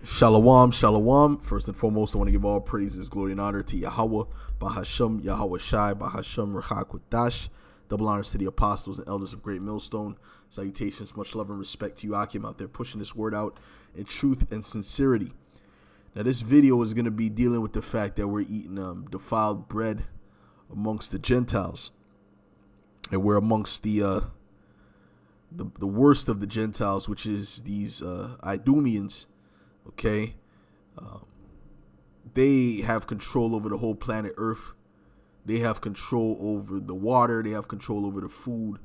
Shalom, shalom. First and foremost, I want to give all praises, glory, and honor to Yahweh, Bahasham, Yahweh Shai, Bahasham, Rachakwadash. Double honors to the apostles and elders of Great Millstone. Salutations, much love and respect to you, Akim, out there pushing this word out in truth and sincerity. Now, this video is going to be dealing with the fact that we're eating defiled bread amongst the Gentiles. And we're amongst the worst of the Gentiles, which is these Idumeans. Okay, they have control over the whole planet Earth. They have control over the water. They have control over the food,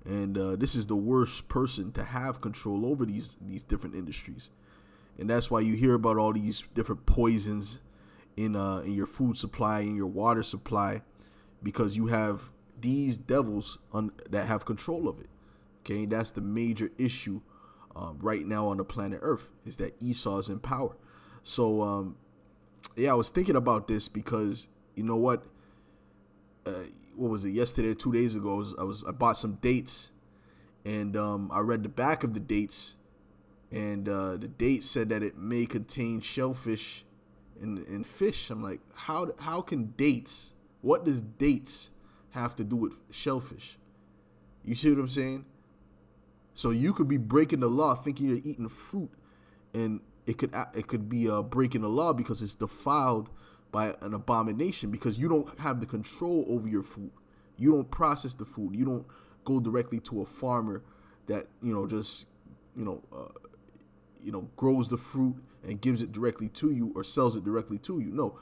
and this is the worst person to have control over these different industries. And that's why you hear about all these different poisons in your food supply, in your water supply, because you have these devils that have control of it. Okay, that's the major issue. Right now on the planet Earth is that Esau is in power. So, I was thinking about this because you know what? What was it? Yesterday or 2 days ago, I bought some dates, and I read the back of the dates, and the date said that it may contain shellfish and fish. I'm like, how can dates? What does dates have to do with shellfish? You see what I'm saying? So you could be breaking the law thinking you're eating fruit, and it could be breaking the law because it's defiled by an abomination, because you don't have the control over your food. You don't process the food. You don't go directly to a farmer that grows the fruit and gives it directly to you or sells it directly to you. No,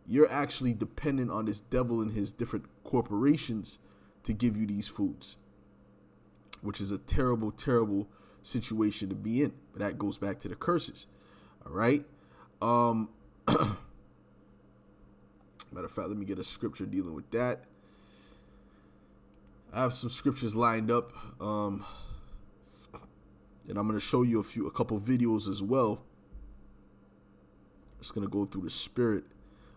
you're actually dependent on this devil and his different corporations to give you these foods, which is a terrible, terrible situation to be in. But that goes back to the curses. All right. Matter of fact, let me get a scripture dealing with that. I have some scriptures lined up, and I'm going to show you a couple videos as well. Just going to go through the spirit.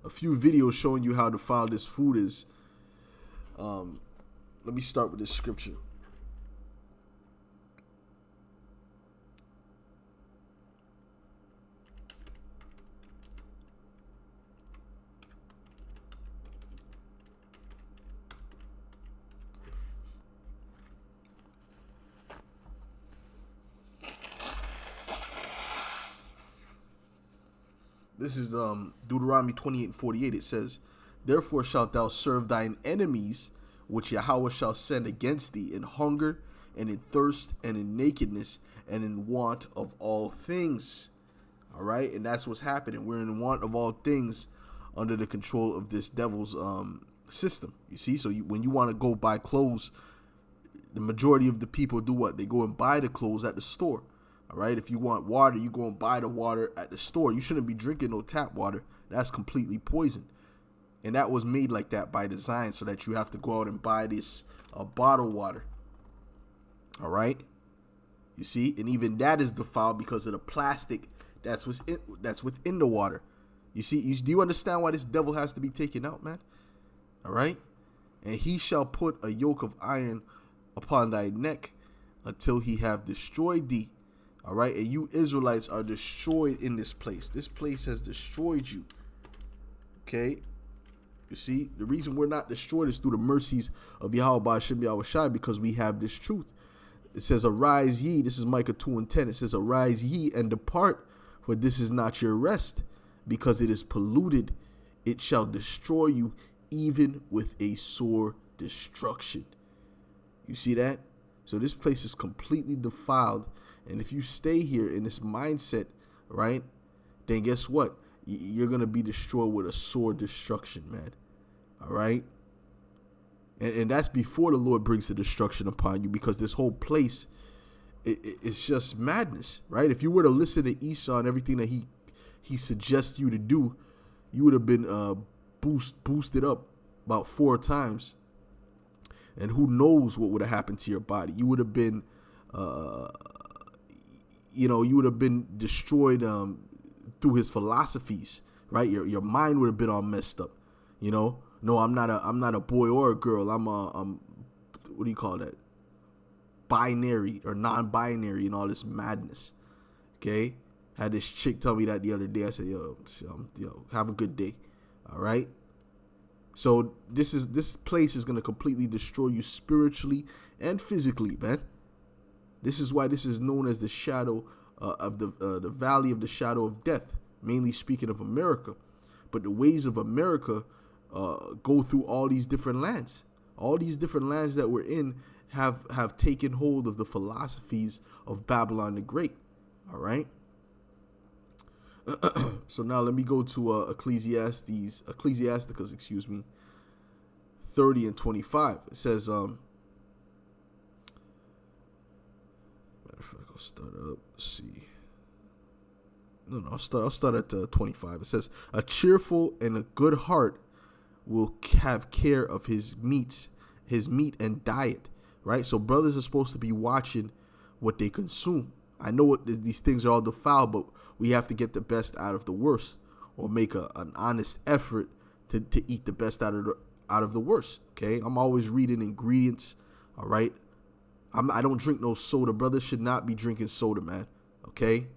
A few videos showing you how defiled this food is. Let me start with this scripture. This is Deuteronomy 28:48. It says, "Therefore shalt thou serve thine enemies, which Yahweh shall send against thee, in hunger, and in thirst, and in nakedness, and in want of all things." All right, and that's what's happening. We're in want of all things under the control of this devil's system. You see, so when you want to go buy clothes, the majority of the people do what? They go and buy the clothes at the store. All right, if you want water, you go and buy the water at the store. You shouldn't be drinking no tap water. That's completely poisoned. And that was made like that by design, so that you have to go out and buy this bottled water. All right, you see, and even that is defiled because of the plastic that's within the water. You see, do you understand why this devil has to be taken out, man? All right, and he shall put a yoke of iron upon thy neck until he have destroyed thee. All right, and you Israelites are destroyed in this place. This place has destroyed you. Okay, you see, the reason we're not destroyed is through the mercies of Yahweh Ba'ashem Yahweh Shai, because we have this truth. It says, "Arise ye." This is Micah 2:10. It says, "Arise ye and depart, for this is not your rest, because it is polluted. It shall destroy you, even with a sore destruction." You see that? So this place is completely defiled. And if you stay here in this mindset, right, then guess what? You're going to be destroyed with a sore destruction, man. All right? And that's before the Lord brings the destruction upon you, because this whole place, it's just madness, right? If you were to listen to Esau and everything that he suggests you to do, you would have been boosted up about 4 times. And who knows what would have happened to your body. You would have been you would have been destroyed through his philosophies, right? Your mind would have been all messed up. No, I'm not a boy or a girl. I'm what do you call that? Binary or non-binary and all this madness. Okay, Had this chick tell me that the other day. I said, have a good day. All right. So this place is going to completely destroy you spiritually and physically, man. This is why this is known as the shadow of the valley of the shadow of death, mainly speaking of America. But the ways of America go through all these different lands. All these different lands that we're in have taken hold of the philosophies of Babylon the Great. All right. So now let me go to Ecclesiasticus, 30 and 25. It says, matter of fact, I'll start up. Let's see. No, I'll start at 25. It says, a cheerful and a good heart will have care of his meat and diet. Right. So brothers are supposed to be watching what they consume. I know these things are all defiled, but we have to get the best out of the worst, or make an honest effort to eat the best out of the worst. Okay. I'm always reading ingredients. All right. I don't drink no soda. Brothers should not be drinking soda, man. Okay.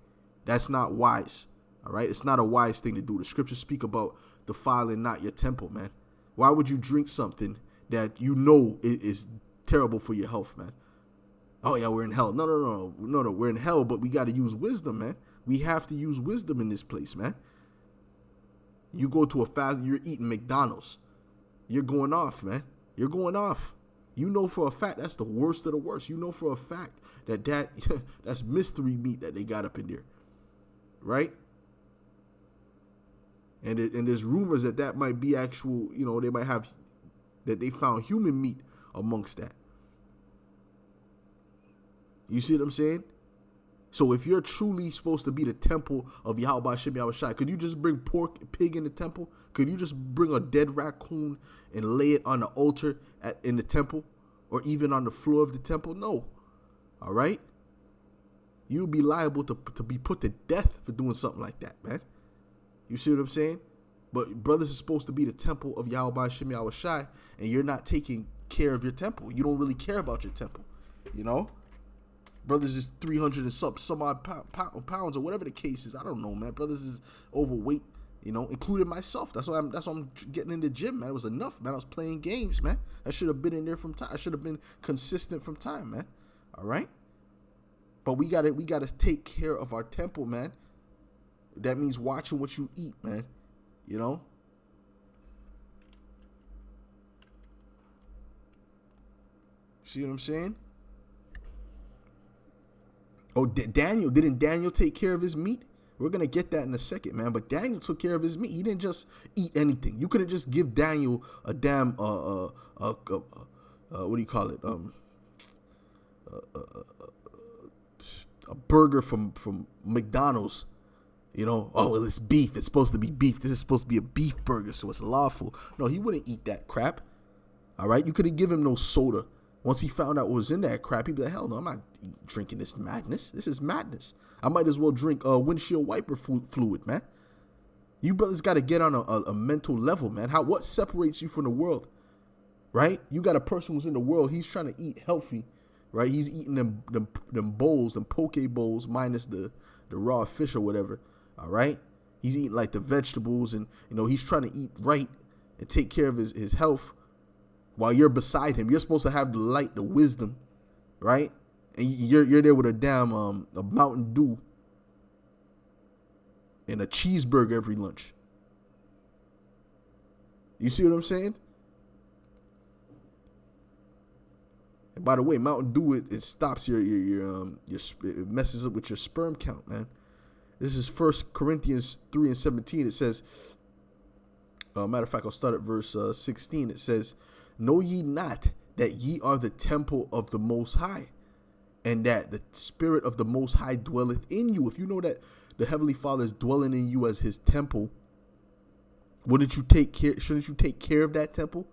That's not wise. All right. It's not a wise thing to do. The scriptures speak about defiling not your temple, man. Why would you drink something that you know is terrible for your health, man? Oh yeah, we're in hell. No. We're in hell, but we got to use wisdom, man. We have to use wisdom in this place, man. You go to a fast, you're eating McDonald's. You're going off, man. You're going off. You know for a fact that's the worst of the worst. You know for a fact that's mystery meat that they got up in there, right? And there's rumors that might be actual. They might have that they found human meat amongst that. You see what I'm saying? So if you're truly supposed to be the temple of Yahweh Hashem Yahushai, could you just bring pig in the temple? Could you just bring a dead raccoon and lay it on the altar in the temple, or even on the floor of the temple? No. All right. You'll be liable to be put to death for doing something like that, man. You see what I'm saying? But brothers are supposed to be the temple of Yahweh Hashem Yahushai, and you're not taking care of your temple. You don't really care about your temple, Brothers is 300 and some odd pounds or whatever the case is. I don't know, man. Brothers is overweight, including myself. That's why I'm getting in the gym, man. It was enough, man. I was playing games, man. I should have been in there from time. I should have been consistent from time, man. All right. But we gotta take care of our temple, man. That means watching what you eat, man. See what I'm saying? Oh, didn't Daniel take care of his meat? We're going to get that in a second, man. But Daniel took care of his meat. He didn't just eat anything. You couldn't just give Daniel a damn, what do you call it? A burger from McDonald's. Oh, well, it's beef. It's supposed to be beef. This is supposed to be a beef burger, so it's lawful. No, he wouldn't eat that crap. All right? You couldn't give him no soda. Once he found out what was in that crap, he'd be like, hell no, I'm not drinking this madness. This is madness. I might as well drink windshield wiper fluid, man. You brothers got to get on a mental level, man. What separates you from the world, right? You got a person who's in the world. He's trying to eat healthy, right? He's eating them bowls, them poke bowls, minus the raw fish or whatever, all right? He's eating like the vegetables, and, he's trying to eat right and take care of his health. While you're beside him, you're supposed to have the light, the wisdom, right? And you're there with a damn a Mountain Dew and a cheeseburger every lunch. You see what I'm saying? And by the way, Mountain Dew it stops it messes up with your sperm count, man. This is 1 Corinthians 3:17. It says, matter of fact, I'll start at verse 16. It says, know ye not that ye are the temple of the Most High, and that the Spirit of the Most High dwelleth in you? If you know that the Heavenly Father is dwelling in you as his temple, shouldn't you take care of that temple?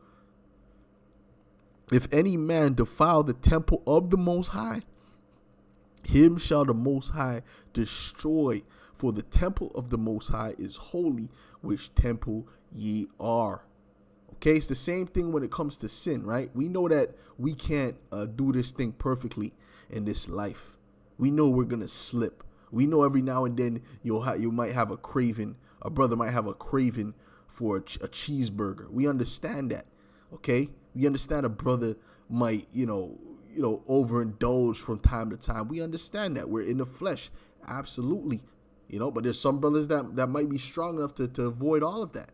If any man defile the temple of the Most High, him shall the Most High destroy. For the temple of the Most High is holy, which temple ye are. Okay, it's the same thing when it comes to sin, right? We know that we can't do this thing perfectly in this life. We know we're going to slip. We know every now and then you might have a craving. A brother might have a craving for a cheeseburger. We understand that, okay? We understand a brother might, overindulge from time to time. We understand that. We're in the flesh, absolutely, But there's some brothers that might be strong enough to avoid all of that,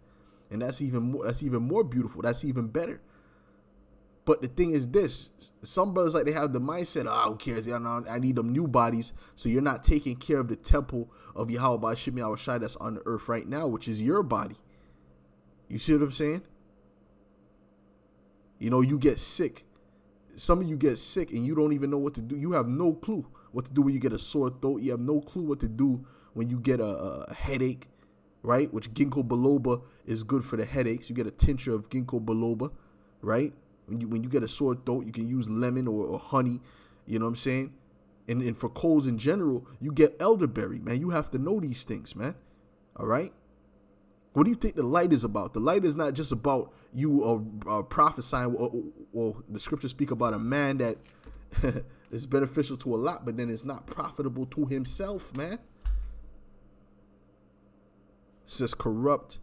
and that's even more beautiful. That's even better. But the thing is this, some brothers, like, they have the mindset, who cares? I need them new bodies. So you're not taking care of the temple of Yahweh B'Shem Yahushai that's on the earth right now, which is your body. You see what I'm saying? You get sick. Some of you get sick and you don't even know what to do. You have no clue what to do when you get a sore throat. You have no clue what to do when you get a headache, right? Which ginkgo biloba is good for the headaches. You get a tincture of ginkgo biloba, right? When you get a sore throat, you can use lemon or honey, you know what I'm saying? And for colds in general, you get elderberry, man. You have to know these things, man. All right? What do you think the light is about? The light is not just about you prophesying. Well, the scriptures speak about a man that is beneficial to a lot, but then it's not profitable to himself, man. It says corrupt.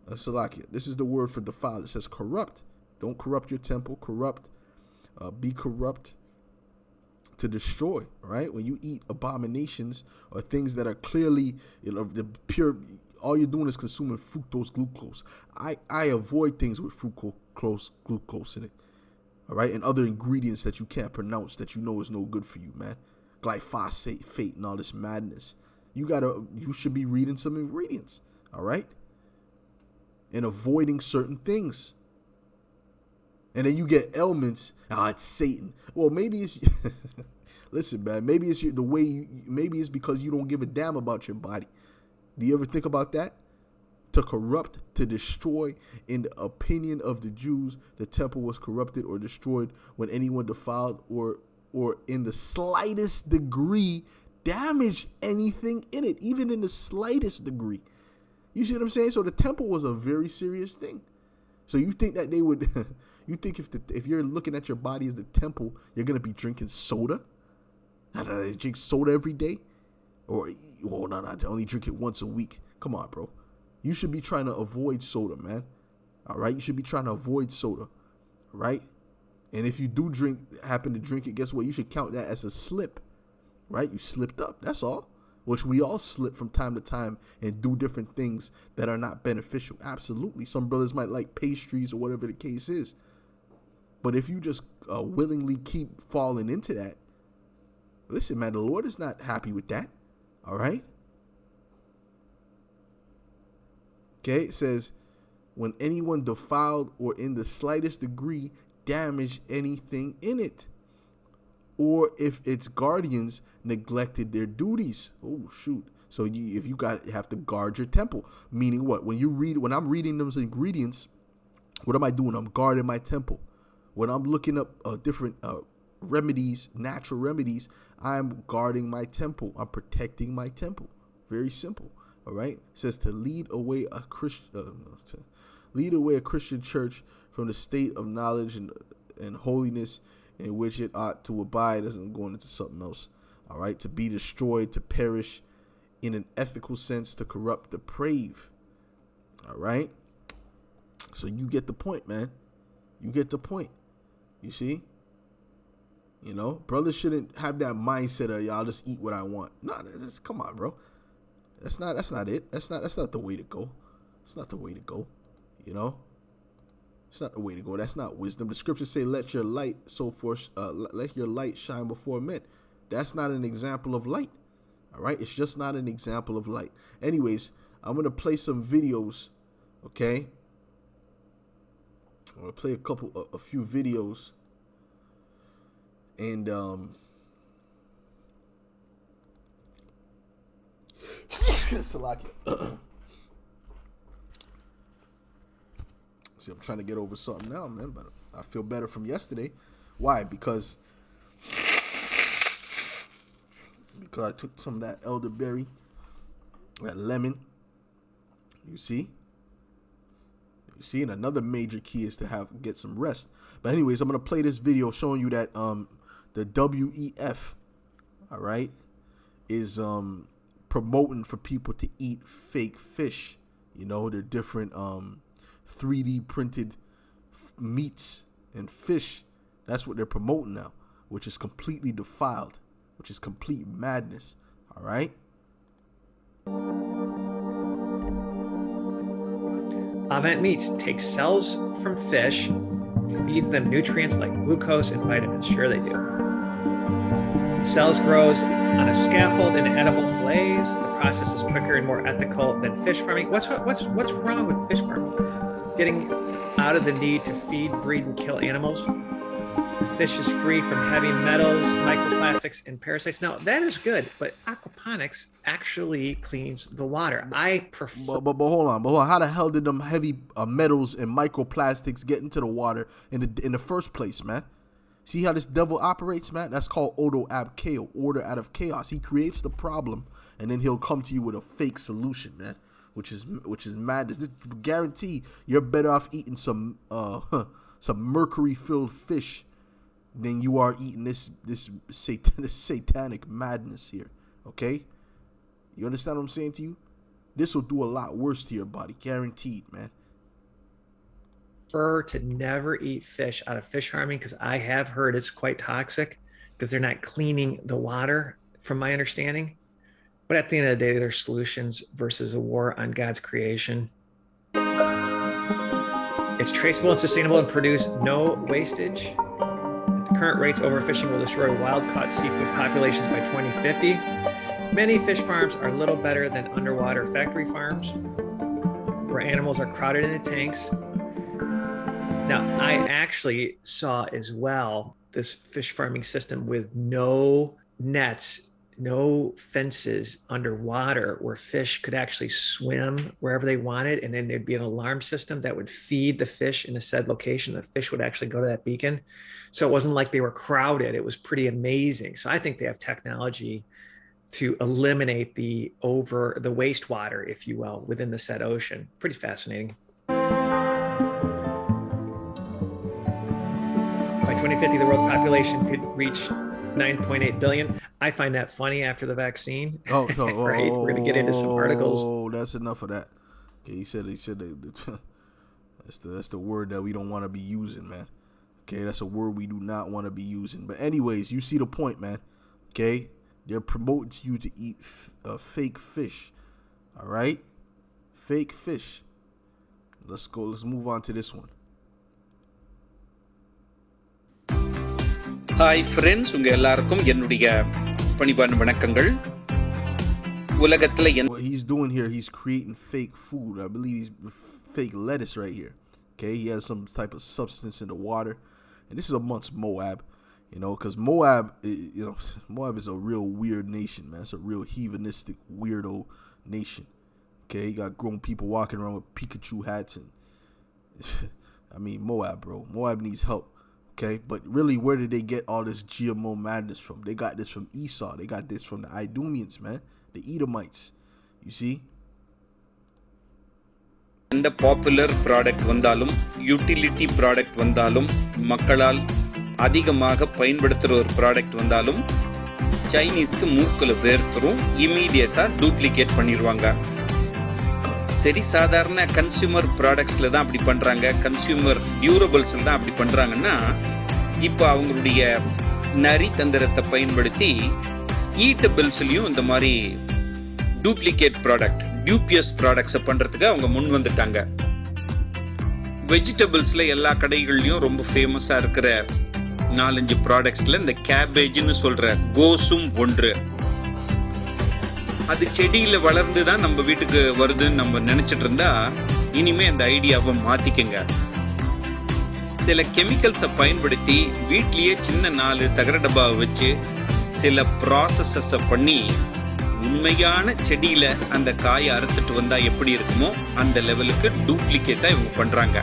Salakia. This is the word for defiled. It says corrupt. Don't corrupt your temple. Corrupt. Be corrupt to destroy, right? When you eat abominations or things that are clearly, the pure, all you're doing is consuming fructose, glucose. I avoid things with fructose, glucose in it, all right? And other ingredients that you can't pronounce that is no good for you, man. Glyphosate, fate, and all this madness. You should be reading some ingredients, all right? And avoiding certain things. And then you get ailments. It's Satan. Well, maybe it's listen, man. Maybe it's maybe it's because you don't give a damn about your body. Do you ever think about that? To corrupt, to destroy. In the opinion of the Jews, the temple was corrupted or destroyed when anyone defiled or in the slightest degree damaged anything in it, even in the slightest degree. You see what I'm saying? So the temple was a very serious thing. So you think that they would? You think if you're looking at your body as the temple, you're gonna be drinking soda? I drink soda every day, or no, I only drink it once a week. Come on, bro. You should be trying to avoid soda, man. All right, you should be trying to avoid soda, right? And if you do happen to drink it, guess what? You should count that as a slip, right? You slipped up. That's all. Which we all slip from time to time and do different things that are not beneficial. Absolutely. Some brothers might like pastries or whatever the case is. But if you just willingly keep falling into that, listen, man, the Lord is not happy with that. All right? Okay, it says, when anyone defiled or in the slightest degree damaged anything in it, or if its guardians neglected their duties. Oh, shoot. So you have to guard your temple. Meaning what? When I'm reading those ingredients, what am I doing? I'm guarding my temple. When I'm looking up different remedies, natural remedies, I'm guarding my temple. I'm protecting my temple. Very simple. All right. It says to lead away a Christian church from the state of knowledge and holiness in which it ought to abide. Isn't going into something else. All right. To be destroyed, to perish in an ethical sense, to corrupt, deprave. All right. So you get the point, man. You get the point. You see? Brothers shouldn't have that mindset of y'all just eat what I want. No, come on, bro. That's not it. That's not the way to go. It's not the way to go. It's not the way to go. That's not wisdom. The scriptures say, let your light let your light shine before men. That's not an example of light. All right. It's just not an example of light. Anyways, I'm going to play some videos. Okay. I'm going to play a few videos. And, Salakia. See, I'm trying to get over something now, man, but I feel better from yesterday. Why? Because I took some of that elderberry, that lemon. You see, and another major key is to get some rest. But anyways, I'm gonna play this video showing you that the WEF, all right, is promoting for people to eat fake fish. You know, they're different 3D printed meats and fish. That's what they're promoting now, which is completely defiled, which is complete madness. All right. Avant Meats takes cells from fish, feeds them nutrients like glucose and vitamins. Sure they do. Cells grows on a scaffold in edible fillets. The process is quicker and more ethical than fish farming. What's wrong with fish farming? Getting out of the need to feed, breed, and kill animals. The fish is free from heavy metals, microplastics, and parasites. Now, that is good, but aquaponics actually cleans the water. I prefer... But hold on. How the hell did them heavy metals and microplastics get into the water in the first place, man? See how this devil operates, man? That's called ordo ab chaos, order out of chaos. He creates the problem, and then he'll come to you with a fake solution, man, which is madness. This guarantee you're better off eating some mercury-filled fish than you are eating this satanic madness here. Okay, you understand what I'm saying to you? This will do a lot worse to your body, guaranteed, man. To never eat fish out of fish farming, because I have heard it's quite toxic because they're not cleaning the water, from my understanding. But at the end of the day, they're solutions versus a war on God's creation. It's traceable and sustainable and produce no wastage. At the current rates, overfishing will destroy wild-caught seafood populations by 2050. Many fish farms are little better than underwater factory farms, where animals are crowded into tanks. Now, I actually saw as well this fish farming system with no nets, no fences underwater, where fish could actually swim wherever they wanted. And then there'd be an alarm system that would feed the fish in a said location. The fish would actually go to that beacon. So it wasn't like they were crowded. It was pretty amazing. So I think they have technology to eliminate the wastewater, if you will, within the said ocean. Pretty fascinating. By 2050, the world's population could reach 9.8 billion. I find that funny after the vaccine. Oh, no. Right? We're going to get into some articles. Oh, that's enough of that. Okay, he said that's the word that we don't want to be using, man. Okay, that's a word we do not want to be using. But anyways, you see the point, man. Okay, they're promoting you to eat fake fish. All right, fake fish. Let's go. Let's move on to this one. Hi friends, உங்க எல்லாருக்கும் என்னுடைய பணிவான வணக்கங்கள். உலகத்துல what he's doing here, he's creating fake food. I believe he's fake lettuce right here. Okay, he has some type of substance in the water, and this is amongst Moab, you know, because Moab is a real weird nation, man. It's a real heathenistic weirdo nation. Okay, you got grown people walking around with Pikachu hats, and I mean Moab, bro. Moab needs help. Okay, but really, where did they get all this GMO madness from? They got this from Esau. They got this from the Idumeans, man, the Edomites. You see? எந்த popular product வந்தாலும், utility product வந்தாலும், மக்களால் அதிகமாக பயன்படுத்துகிற ஒரு product வந்தாலும், சைனீஸ்க்கு மூக்கில் வேர்த்துரும், இமீடியட்டாக டூப்ளிகேட் பண்ணிடுவாங்க. சரி, சாதாரண கன்சியூமர் ப்ராடக்ட்ஸில் தான் அப்படி பண்ணுறாங்க, கன்சியூமர் டியூரபிள்ஸில் தான் அப்படி பண்ணுறாங்கன்னா, இப்போ அவங்களுடைய நரி தந்திரத்தை பயன்படுத்தி ஈட்டபிள்ஸ்லையும் இந்த மாதிரி டூப்ளிகேட் ப்ராடக்ட், டியூபியஸ் ப்ராடக்ட்ஸை பண்ணுறதுக்கு அவங்க முன் வந்துட்டாங்க. வெஜிடபிள்ஸில் எல்லா கடைகள்லையும் ரொம்ப ஃபேமஸாக இருக்கிற 4-5 ப்ராடக்ட்ஸில் இந்த கேபேஜ்னு சொல்கிற கோஸும் ஒன்று. அது செடியில் வளர்ந்து தான் நம்ம வீட்டுக்கு வருதுன்னு நம்ம நினச்சிட்டு இருந்தா, இனிமே அந்த ஐடியாவை மாற்றிக்கங்க. சில கெமிக்கல்ஸை பயன்படுத்தி வீட்லேயே சின்ன 4 தகர டப்பாவை வச்சு சில ப்ராசஸஸை பண்ணி உண்மையான செடியில் அந்த காயை அறுத்துட்டு வந்தால் எப்படி இருக்குமோ அந்த லெவலுக்கு டூப்ளிகேட்டாக இவங்க பண்ணுறாங்க.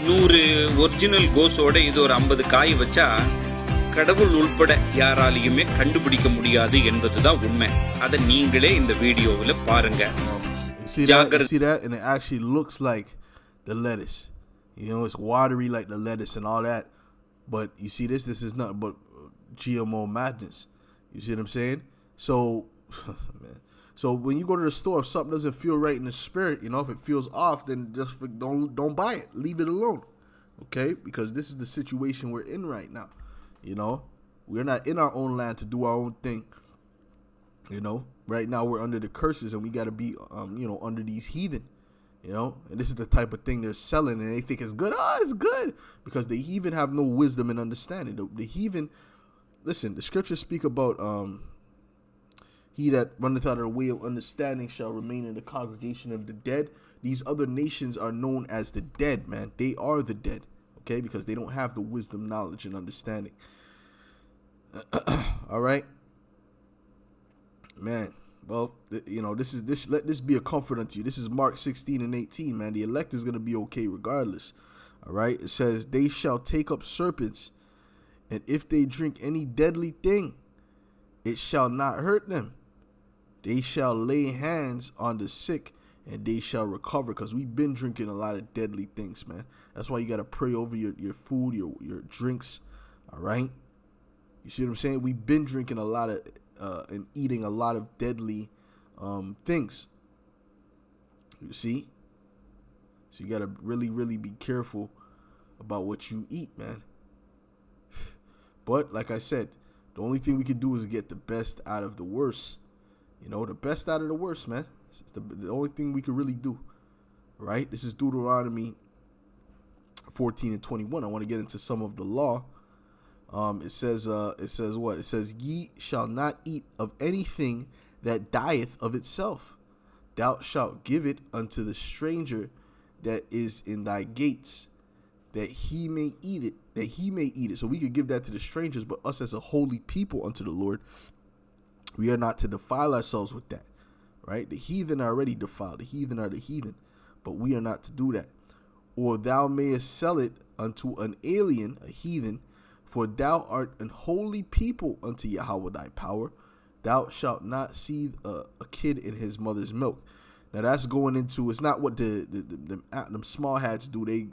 100 ஒரிஜினல் கோஸோட இது ஒரு 50 காய் வச்சா கடவுள் உள்பட யாராலையுமே கண்டுபிடிக்க முடியாது என்பதுதான் உண்மை. அதை நீங்களே இந்த வீடியோவில் பாருங்க. See that? And it actually looks like the lettuce. You know, it's watery like the lettuce and all that. But you see this is nothing but GMO madness. You see what I'm saying? So, man, So when you go to the store, if something doesn't feel right in the spirit, if it feels off, then just don't buy it. Leave it alone, okay? Because this is the situation we're in right now. We're not in our own land to do our own thing. Right now we're under the curses, and we got to be, under these heathen. And this is the type of thing they're selling, and they think it's good. Oh, it's good, because the heathen have no wisdom and understanding. The heathen, listen, the scriptures speak about he that runneth out of the way of understanding shall remain in the congregation of the dead. These other nations are known as the dead, man. They are the dead, okay, because they don't have the wisdom, knowledge, and understanding. All right, man. Well, let this be a comfort unto you. This is Mark 16:18, man. The elect is going to be okay regardless. All right. It says, they shall take up serpents, and if they drink any deadly thing, it shall not hurt them. They shall lay hands on the sick, and they shall recover. Because we've been drinking a lot of deadly things, man. That's why you got to pray over your food, your drinks. All right. You see what I'm saying? We've been drinking a lot of and eating a lot of deadly things. You see? So you got to really, really be careful about what you eat, man. But like I said, the only thing we can do is get the best out of the worst. The best out of the worst, man. It's the only thing we can really do. Right? This is Deuteronomy 14:21. I want to get into some of the law. It says what? It says, ye shall not eat of anything that dieth of itself. Thou shalt give it unto the stranger that is in thy gates, that he may eat it. So we could give that to the strangers, but us as a holy people unto the Lord, we are not to defile ourselves with that. Right? The heathen are already defiled. The heathen are the heathen, but we are not to do that. Or thou mayest sell it unto an alien, a heathen, for thou art an holy people unto Yahweh thy power. Thou shalt not seethe a kid in his mother's milk. Now that's going into, it's not what them small hats do. They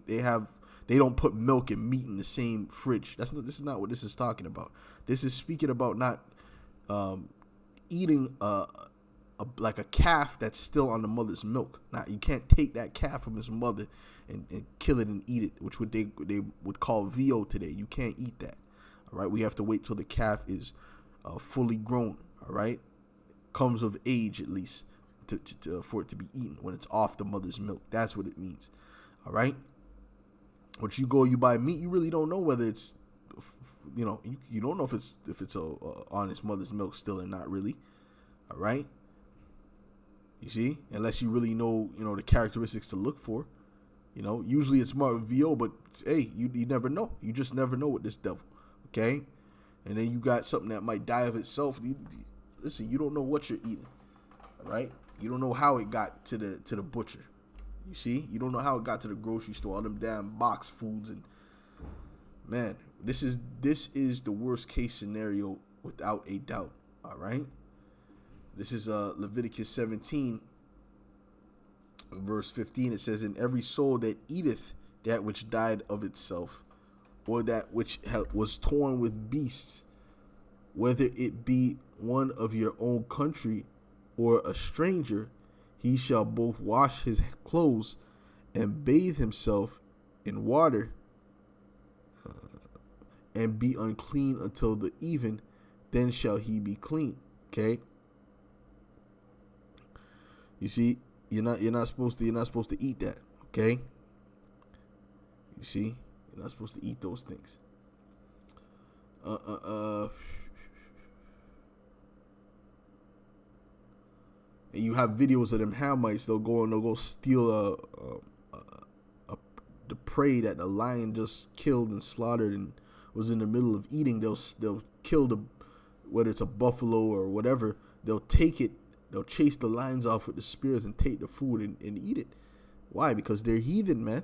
don't put milk and meat in the same fridge. This is not what this is talking about. This is speaking about not eating like a calf that's still on the mother's milk. Now you can't take that calf from his mother and kill it and eat it, which they would call VO today. You can't eat that. All right, we have to wait till the calf is fully grown. All right, comes of age at least for it to be eaten. When it's off the mother's milk, that's what it means. All right, but you buy meat, you really don't know whether it's you don't know if it's on its mother's milk still or not really. All right, you see, unless you really know the characteristics to look for. Usually it's marked VO, but hey, you never know. You just never know with this devil, okay? And then you got something that might die of itself. Listen, you don't know what you're eating, all right? You don't know how it got to the butcher. You see? You don't know how it got to the grocery store, all them damn box foods. And man, this is the worst case scenario without a doubt, all right? This is Leviticus 17. Verse 15, it says, and every soul that eateth that which died of itself, or that which was torn with beasts, whether it be one of your own country or a stranger, he shall both wash his clothes and bathe himself in water and be unclean until the even, then shall he be clean. Okay, you see, you're not supposed to eat that. Okay, you see, you're not supposed to eat those things. And you have videos of them Hamites. They'll go steal the prey that the lion just killed and slaughtered and was in the middle of eating. They'll kill whether it's a buffalo or whatever. They'll take it. They'll chase the lions off with the spears and take the food and eat it. Why? Because they're heathen, man.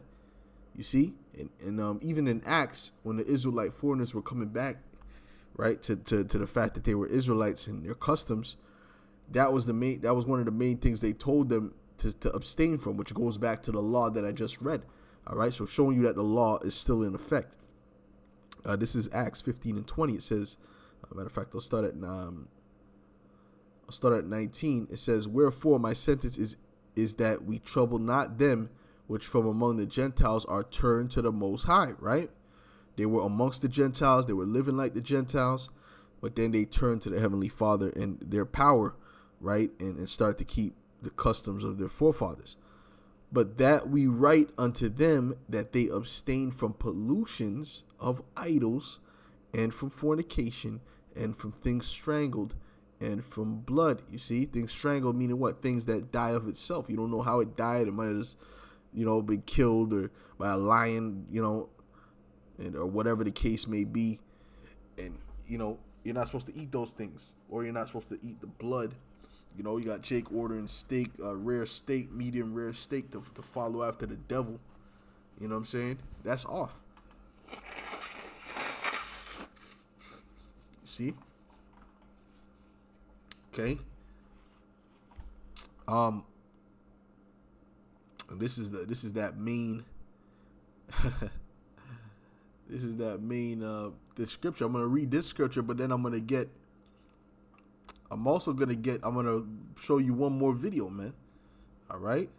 You see, and even in Acts, when the Israelite foreigners were coming back, right, to the fact that they were Israelites and their customs, that was one of the main things they told them to abstain from, which goes back to the law that I just read. All right, so showing you that the law is still in effect. This is Acts 15 and 20. It says, matter of fact, I'll start at I'll start at 19. It says, wherefore my sentence is that we trouble not them which from among the Gentiles are turned to the Most High, right? They were amongst the Gentiles. They were living like the Gentiles, but then they turned to the Heavenly Father and their power, right? And start to keep the customs of their forefathers. But that we write unto them that they abstain from pollutions of idols and from fornication and from things strangled and from blood. You see, things strangled meaning what? Things that die of itself. You don't know how it died. It might have just, been killed or by a lion, or whatever the case may be. And, you're not supposed to eat those things, or you're not supposed to eat the blood. You got Jake ordering steak, rare steak, medium rare steak to follow after the devil. You know what I'm saying? That's off. See? Okay. This is that main this is that main the scripture. I'm gonna read this scripture, but then I'm gonna show you one more video, man. All right.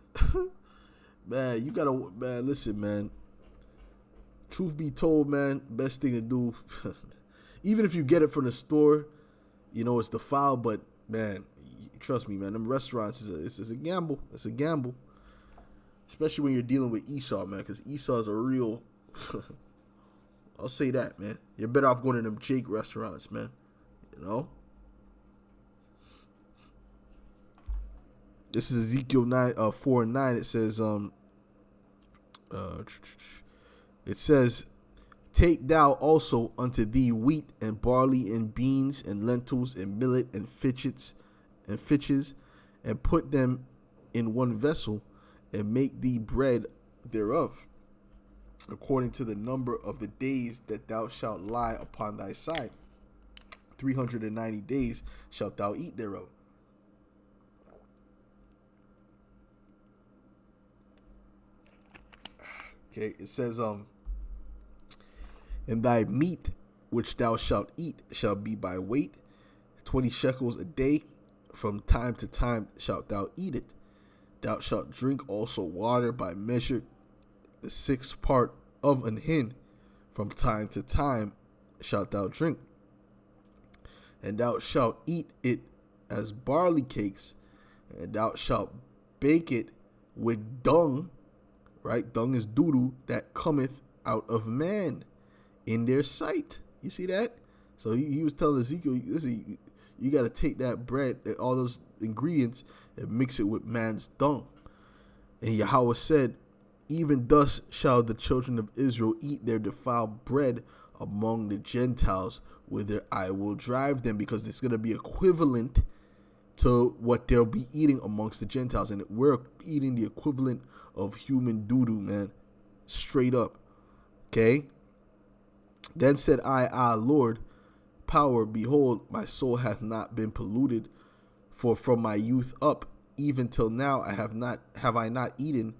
Man, listen, man. Truth be told, man, best thing to do, even if you get it from the store, it's defiled, but man, trust me, man, them restaurants is a gamble. It's a gamble. Especially when you're dealing with Esau, man, because Esau is a real, I'll say that, man. You're better off going to them Jake restaurants, man. This is Ezekiel 4:9. It says, take thou also unto thee wheat and barley and beans and lentils and millet and fitches, and put them in one vessel, and make thee bread thereof, according to the number of the days that thou shalt lie upon thy side. 390 days shalt thou eat thereof. Okay, it says, and thy meat which thou shalt eat shall be by weight, 20 shekels a day. From time to time shalt thou eat it. Thou shalt drink also water by measure, the 6th part of an hin. From time to time shalt thou drink. And thou shalt eat it as barley cakes, and thou shalt bake it with dung, right? Dung is doo-doo that cometh out of man in their sight. You see that? So he was telling Ezekiel, listen, you got to take that bread, all those ingredients, and mix it with man's dung. And Yahweh said, even thus shall the children of Israel eat their defiled bread among the Gentiles, whither I will drive them, because it's going to be equivalent to what they'll be eating amongst the Gentiles. And we're eating the equivalent of human doo-doo, man. Straight up. Okay? Then said I, Lord, power, behold, my soul hath not been polluted, for from my youth up, even till now, have I not eaten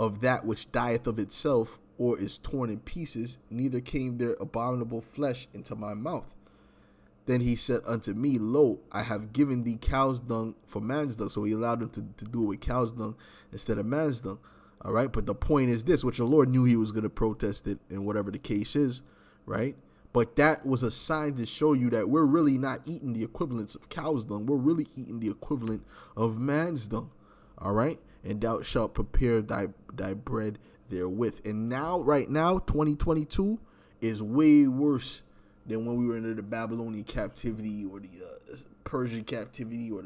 of that which dieth of itself, or is torn in pieces, neither came there abominable flesh into my mouth. Then he said unto me, lo, I have given thee cow's dung for man's dung. So he allowed him to do it with cow's dung instead of man's dung. All right. But the point is this, which the Lord knew he was going to protest it, and whatever the case is. Right. But that was a sign to show you that we're really not eating the equivalents of cow's dung. We're really eating the equivalent of man's dung. All right. And thou shalt prepare thy bread therewith. And now, right now, 2022 is way worse than when we were under the Babylonian captivity, or the Persian captivity, or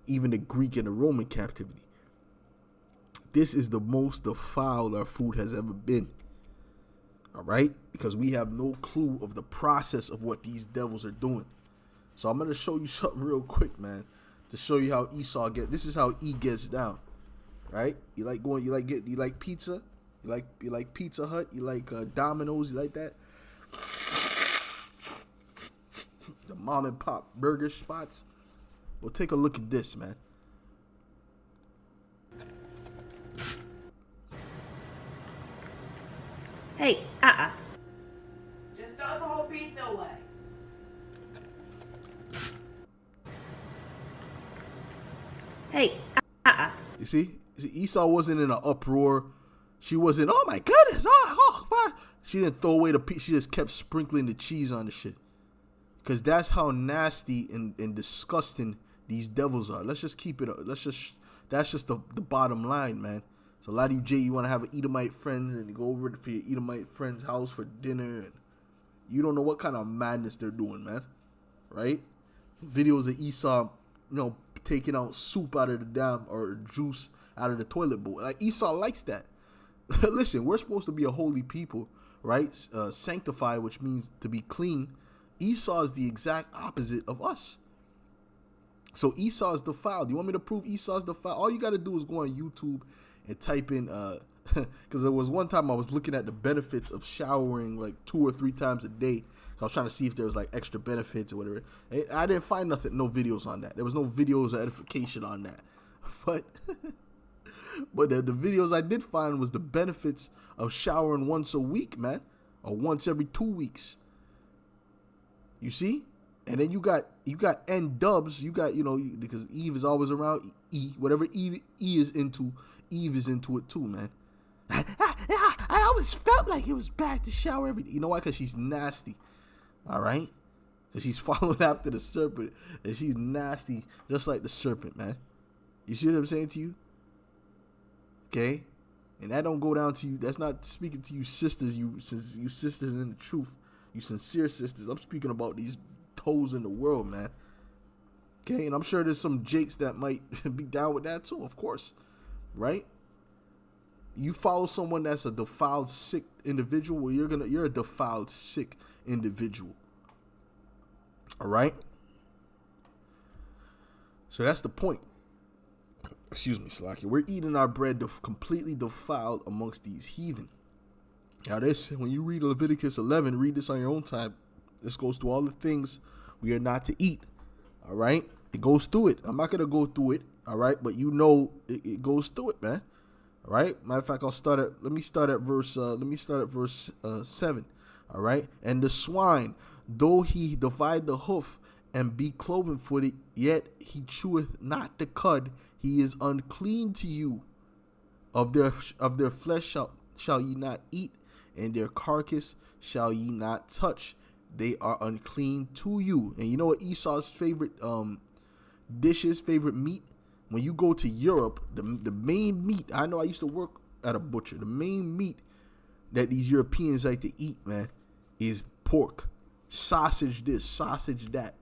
even the Greek and the Roman captivity. This is the most defiled our food has ever been. All right? Because we have no clue of the process of what these devils are doing. So I'm going to show you something real quick, man, to show you how Esau gets. This is how E gets down. Right? You like pizza? You like Pizza Hut? You like Domino's? You like that? The mom and pop burger spots. Well, take a look at this, man. Hey, just throw the whole pizza away. You see, Esau wasn't in an uproar. She wasn't, oh my goodness, oh my. She didn't throw away the piece. She just kept sprinkling the cheese on the shit. Because that's how nasty and disgusting these devils are. Let's just keep it. That's just the bottom line, man. So a lot of you, Jay, you want to have an Edomite friends and you go over for your Edomite friend's house for dinner, and you don't know what kind of madness they're doing, man. Right? Videos of Esau, taking out soup out of the dam or juice out of the toilet bowl. Like, Esau likes that. Listen, we're supposed to be a holy people, right? Sanctified, which means to be clean. Esau is the exact opposite of us. So Esau is defiled. You want me to prove Esau is defiled? All you got to do is go on YouTube and type in, because there was one time I was looking at the benefits of showering like 2 or 3 times a day. I was trying to see if there was like extra benefits or whatever. I didn't find no videos on that. There was no videos or edification on that. But the videos I did find was the benefits of showering once a week, man, or once every 2 weeks. You see? And then you got N dubs. You got, because Eve is always around. Whatever Eve is into, Eve is into it too, man. I always felt like it was bad to shower every day. You know why? Because she's nasty. All right? Because she's following after the serpent. And she's nasty, just like the serpent, man. You see what I'm saying to you? Okay? And that don't go down to you. That's not speaking to you sisters, you sisters in the truth. You sincere sisters. I'm speaking about these toes in the world, man. Okay? And I'm sure there's some jakes that might be down with that too, of course. Right? You follow someone that's a defiled, sick individual, well, you're a defiled, sick individual. All right? So that's the point. Excuse me, Slacky. We're eating our bread completely defiled amongst these heathen. Now when you read Leviticus 11, read this on your own time. This goes through all the things we are not to eat. All right? It goes through it. I'm not going to go through it. All right? But it goes through it, man. All right? Matter of fact, let me start at verse 7. All right? And the swine, though he divide the hoof and be cloven footed, yet he cheweth not the cud, he is unclean to you. Of their flesh shall ye not eat, and their carcass shall ye not touch. They are unclean to you. And you know what Esau's favorite dishes, favorite meat? When you go to Europe, the main meat, I know I used to work at a butcher. The main meat that these Europeans like to eat, man, is pork. Sausage this, sausage that.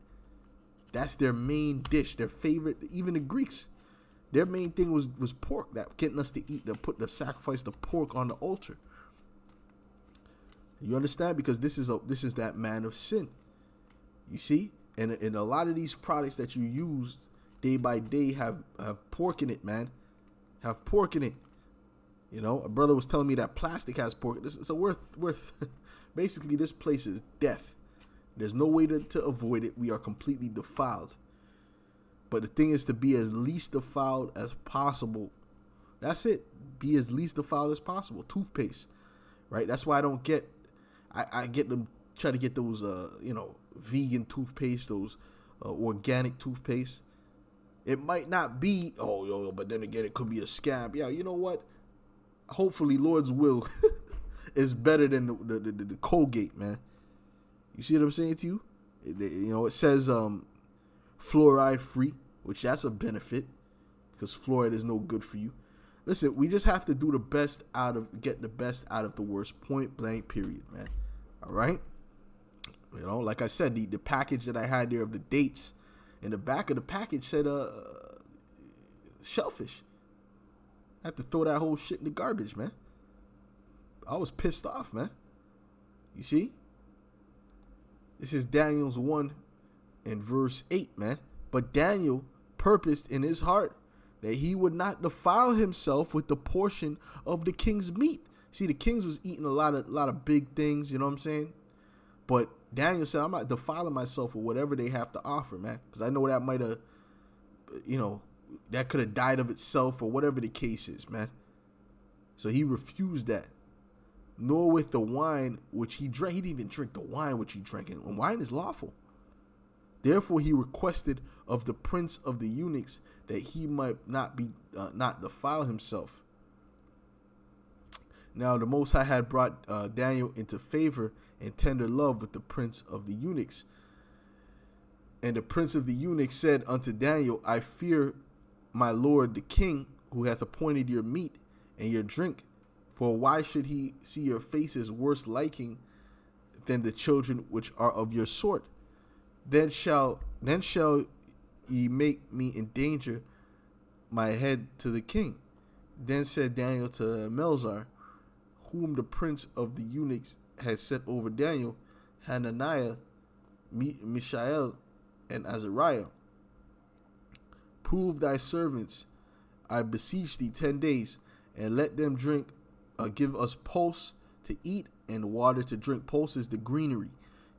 That's their main dish, their favorite. Even the Greeks, their main thing was pork. That getting us to eat, to sacrifice the pork on the altar. You understand? Because this is that man of sin. You see? And a lot of these products that you use day by day have pork in it, man. Have pork in it. A brother was telling me that plastic has pork. It's worth. Basically, this place is death. There's no way to avoid it. We are completely defiled. But the thing is to be as least defiled as possible. That's it. Be as least defiled as possible. Toothpaste, right? That's why I don't get. I get them. Try to get those, vegan toothpaste, those organic toothpaste. It might not be, but then again, it could be a scam. Yeah, you know what? Hopefully, Lord's will is better than the Colgate, man. You see what I'm saying to you? It says fluoride free, which that's a benefit because fluoride is no good for you. Listen, we just have to do get the best out of the worst, point blank, period, man. All right? Like I said, the package that I had there of the dates, in the back of the package said shellfish. I had to throw that whole shit in the garbage, man. I was pissed off, man. You see? This is Daniel's 1 and verse 8, man. But Daniel purposed in his heart that he would not defile himself with the portion of the king's meat. See, the kings was eating a lot of big things, you know what I'm saying? But Daniel said, I'm not defiling myself with whatever they have to offer, man. Because I know that might have, that could have died of itself or whatever the case is, man. So he refused that. Nor with the wine which he drank. He didn't even drink the wine which he drank. And wine is lawful. Therefore he requested of the prince of the eunuchs that he might not defile himself. Now the Most High had brought Daniel into favor and tender love with the prince of the eunuchs. And the prince of the eunuchs said unto Daniel, I fear my lord the king, who hath appointed your meat and your drink. For why should he see your faces worse liking than the children which are of your sort? Then shall ye make me endanger my head to the king. Then said Daniel to Melzar, whom the prince of the eunuchs had set over Daniel, Hananiah, Mishael, and Azariah, prove thy servants, I beseech thee, 10 days, and let them drink, give us pulse to eat and water to drink. Pulse is the greenery.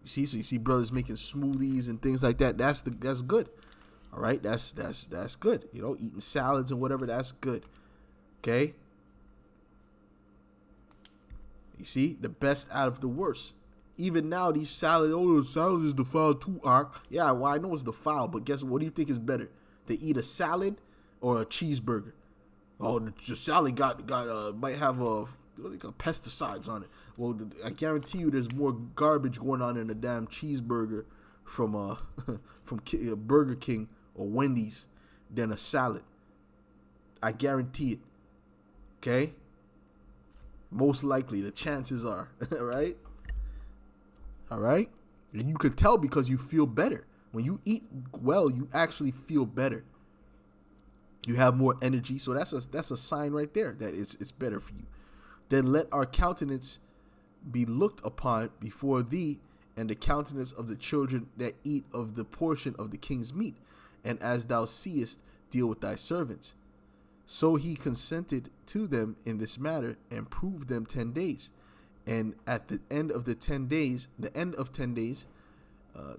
So you see brothers making smoothies and things like that. That's good. All right, that's good. You know, eating salads and whatever, that's good. Okay. You see, the best out of the worst. Even now, these salads, the salad is defiled too, Ark. Yeah, well, I know it's defiled, but guess what? What do you think is better? To eat a salad or a cheeseburger? Oh, the salad might have pesticides on it. Well, I guarantee you, there's more garbage going on in a damn cheeseburger from Burger King or Wendy's than a salad. I guarantee it. Okay. Most likely, the chances are, right? All right. And you could tell because you feel better. When you eat well, you actually feel better. You have more energy. So that's a sign right there that it's better for you. Then let our countenance be looked upon before thee, and the countenance of the children that eat of the portion of the king's meat. And as thou seest, deal with thy servants. So he consented to them in this matter, and proved them 10 days. And at the end of 10 days,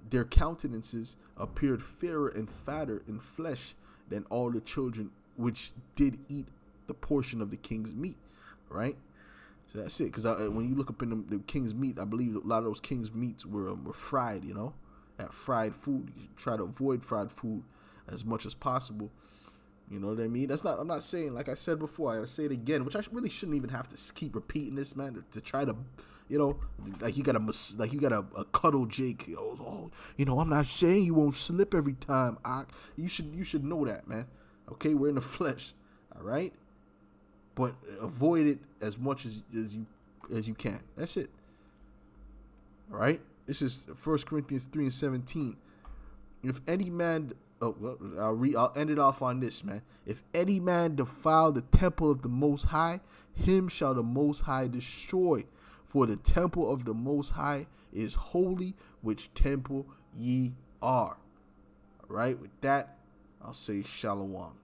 their countenances appeared fairer and fatter in flesh than all the children which did eat the portion of the king's meat. Right? So that's it. Because when you look up in the king's meat, I believe a lot of those king's meats were fried, you know, that fried food. You try to avoid fried food as much as possible. You know what I mean? I'm not saying, like I said before, I say it again, which I really shouldn't even have to keep repeating this, man, to try to, you know, like you gotta cuddle Jake. Oh, you know, I'm not saying you won't slip every time. You should know that, man. Okay, we're in the flesh, all right? But avoid it as much as you can. That's it. All right? This is 1 Corinthians 3:17. If any man, I'll end it off on this, man. If any man defile the temple of the Most High, him shall the Most High destroy. For the temple of the Most High is holy, which temple ye are. All right? With that, I'll say shalom.